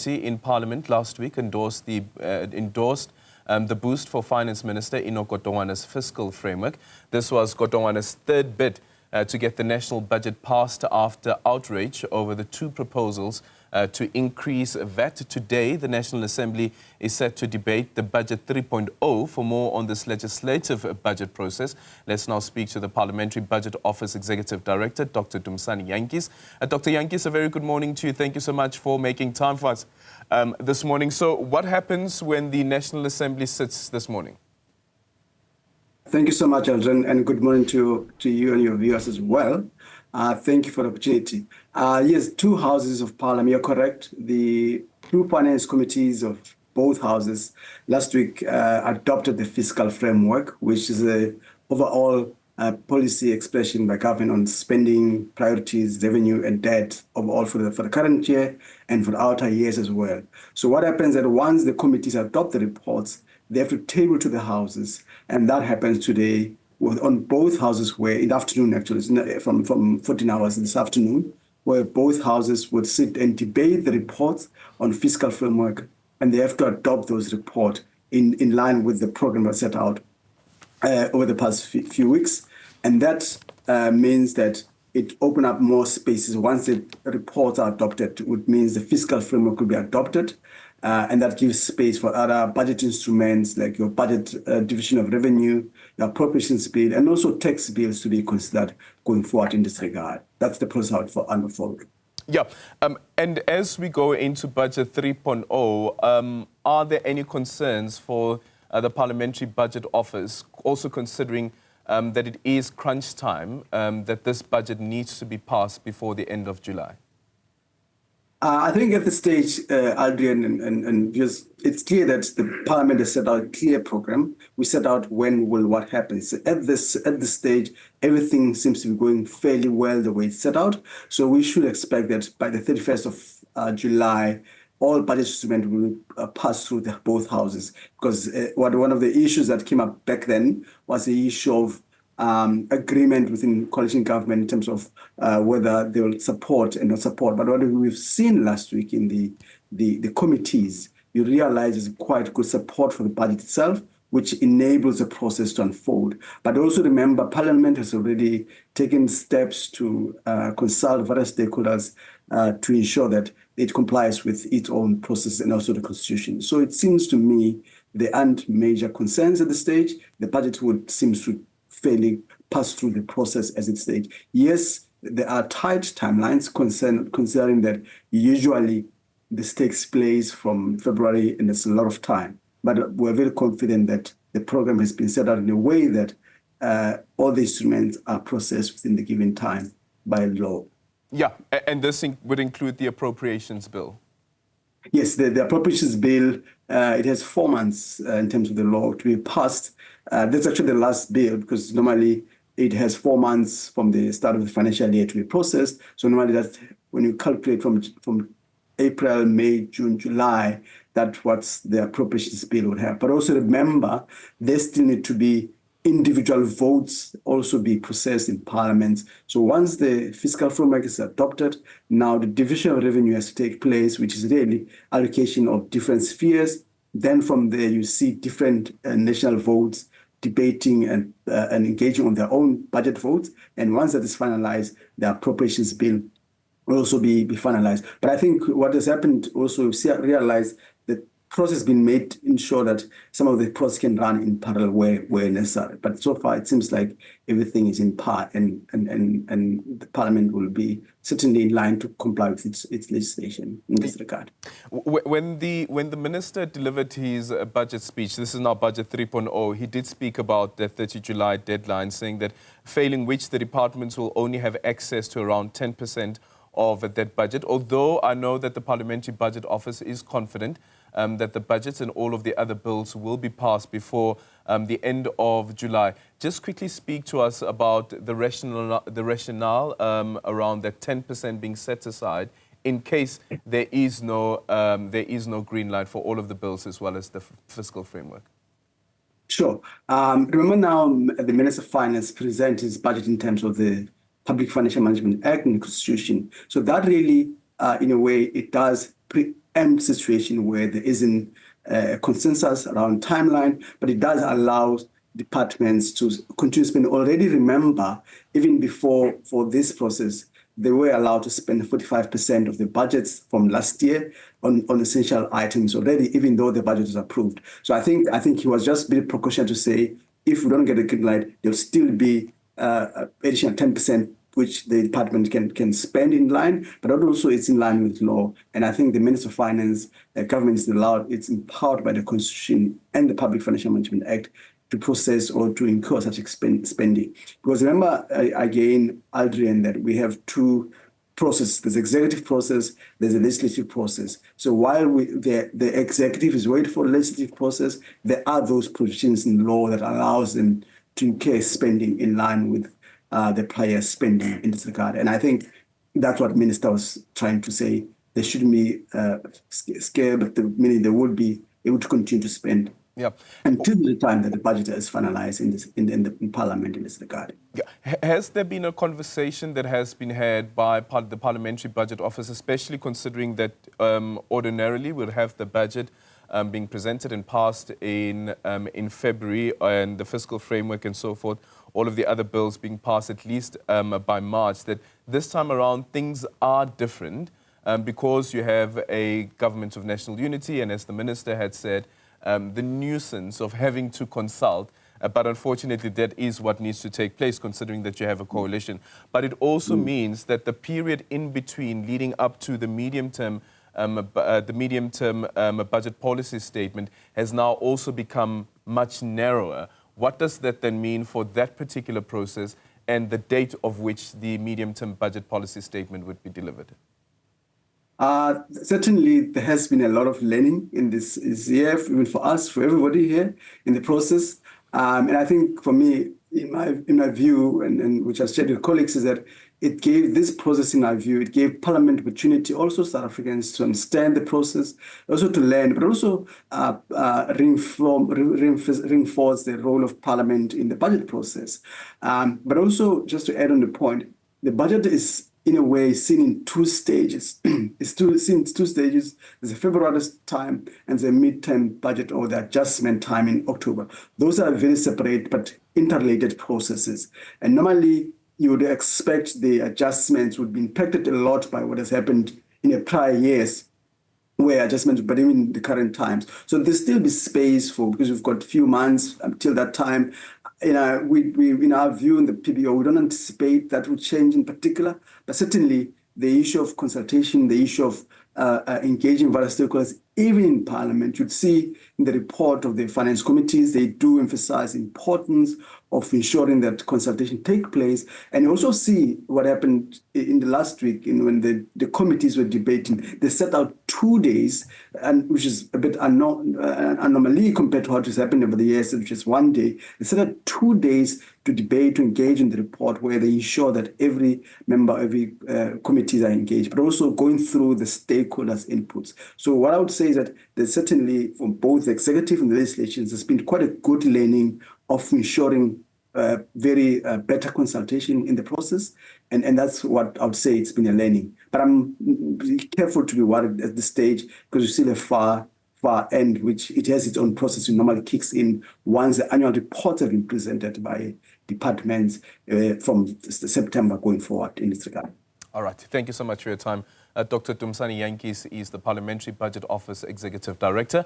Committee in Parliament last week endorsed the boost for Finance Minister Enoch Godongwana's fiscal framework. This was Godongwana's third bid to get the national budget passed after outrage over the two proposals to increase VAT. Today, the National Assembly is set to debate the Budget 3.0. For more on this legislative budget process, let's now speak to the Parliamentary Budget Office Executive Director, Dr Dumisani Jantjies. Dr. Jantjies, a very good morning to you. Thank you so much for making time for us this morning. So what happens when the National Assembly sits this morning? Thank you so much, Aldrin, and good morning to you and your viewers as well. Thank you for the opportunity. Yes, two houses of Parliament, you're correct. The two finance committees of both houses last week adopted the fiscal framework, which is an overall policy expression by government on spending, priorities, revenue and debt overall for the current year and for the outer years as well. So what happens is that once the committees adopt the reports, they have to table to the houses, and that happens today on both houses, where in the afternoon, actually, from 14 hours this afternoon, where both houses would sit and debate the reports on fiscal framework, and they have to adopt those reports in line with the program that set out over the past few weeks. And that means that it opened up more spaces. Once the reports are adopted, it means the fiscal framework will be adopted, and that gives space for other budget instruments like your budget division of revenue, your appropriations bill, and also tax bills to be considered going forward in this regard. That's the process for unfold. Yeah, and as we go into Budget 3.0, are there any concerns for the Parliamentary Budget Office, also considering that it is crunch time, that this budget needs to be passed before the end of July? I think at this stage, Adrian, and just, it's clear that the Parliament has set out a clear program. We set out when will what happens. At this stage, everything seems to be going fairly well the way it's set out. So we should expect that by the 31st of July, all budget instruments will pass through both houses. Because one of the issues that came up back then was the issue of agreement within coalition government in terms of whether they will support and not support. But what we've seen last week in the committees, you realize there's quite good support for the budget itself, which enables the process to unfold. But also remember, Parliament has already taken steps to consult various stakeholders to ensure that it complies with its own process and also the Constitution. So it seems to me there aren't major concerns at this stage. The budget seems to fairly pass through the process as it stage. Yes, there are tight timelines concerning that usually this takes place from February and it's a lot of time. But we're very confident that the program has been set out in a way that all the instruments are processed within the given time by law. Yeah, and this would include the appropriations bill? Yes, the appropriations bill, it has 4 months in terms of the law to be passed. That's actually the last bill, because normally it has 4 months from the start of the financial year to be processed. So normally that's when you calculate from April, May, June, July, that's what the appropriations bill would have. But also remember, there still need to be individual votes also be processed in Parliament. So once the fiscal framework is adopted, now the division of revenue has to take place, which is really allocation of different spheres. Then from there, you see different national votes debating and engaging on their own budget votes. And once that is finalized, the appropriations bill will also be finalized. But I think what has happened also, realize that process has been made to ensure that some of the process can run in parallel where necessary. But so far, it seems like everything is in part, and the Parliament will be certainly in line to comply with its legislation in this regard. When the Minister delivered his budget speech, this is now Budget 3.0, he did speak about the 30 July deadline, saying that failing which the departments will only have access to around 10% of that budget, although I know that the Parliamentary Budget Office is confident that the budgets and all of the other bills will be passed before the end of July. Just quickly speak to us about the rationale around that 10% being set aside in case there is no green light for all of the bills as well as the fiscal framework. Sure. Remember now the Minister of Finance presented his budget in terms of the Public Financial Management Act and the Constitution. So that really, in a way, it does preempt situation where there isn't a consensus around timeline, but it does allow departments to continue to spend. Already remember, even before for this process, they were allowed to spend 45% of the budgets from last year on essential items already, even though the budget was approved. So I think he was just being precautionary to say, if we don't get a green light, there'll still be additional 10%, which the department can spend in line, but also it's in line with law. And I think the Minister of Finance, government is allowed, it's empowered by the Constitution and the Public Financial Management Act to process or to incur such spending. Because remember, again, Adrian, that we have two processes. There's executive process, there's a legislative process. So while the executive is waiting for the legislative process, there are those provisions in law that allows them to incur spending in line with the prior spending in this regard. And I think that's what Minister was trying to say. There shouldn't be scared, but meaning they would be able to continue to spend until the time that the budget is finalized in Parliament in this regard. Yeah. Has there been a conversation that has been had by the Parliamentary Budget Office, especially considering that ordinarily we'll have the budget being presented and passed in February, and the fiscal framework and so forth, all of the other bills being passed at least by March, that this time around things are different because you have a government of national unity, and as the Minister had said, the nuisance of having to consult, but unfortunately that is what needs to take place considering that you have a coalition. But it also means that the period in between leading up to the medium-term budget policy statement has now also become much narrower. What does that then mean for that particular process and the date of which the medium-term budget policy statement would be delivered? Certainly, there has been a lot of learning in this year, even for us, for everybody here in the process. And I think for me, in my view, and which I've shared with colleagues, is that it gave this process, in our view, it gave Parliament opportunity, also South Africans, to understand the process, also to learn, but also reinforce the role of Parliament in the budget process. But also, just to add on the point, the budget is, in a way, seen in two stages. It's seen in two stages. There's a February time and the mid-term budget or the adjustment time in October. Those are very separate but interrelated processes. And normally, you would expect the adjustments would be impacted a lot by what has happened in the prior years, where adjustments, but even the current times. So there'll still be space for, because we've got a few months until that time. In our view in the PBO, we don't anticipate that will change in particular, but certainly the issue of consultation, the issue of engaging various stakeholders, even in Parliament, you'd see in the report of the finance committees, they do emphasize the importance of ensuring that consultation take place. And you also see what happened in the last week when the committees were debating. They set out 2 days, and which is a bit anomaly compared to what has happened over the years, which is 1 day. They set out 2 days to debate, to engage in the report, where they ensure that every member, every committees are engaged, but also going through the stakeholders' inputs. So what I would say is that there's certainly, from both the executive and the legislation, there's been quite a good learning of ensuring very better consultation in the process. And that's what I would say, it's been a learning. But I'm careful to be worried at this stage, because you see a far end, which it has its own process. It normally kicks in once the annual reports have been presented by departments from September going forward in this regard. All right. Thank you so much for your time. Dr. Dumisani Jantjies is the Parliamentary Budget Office Executive Director.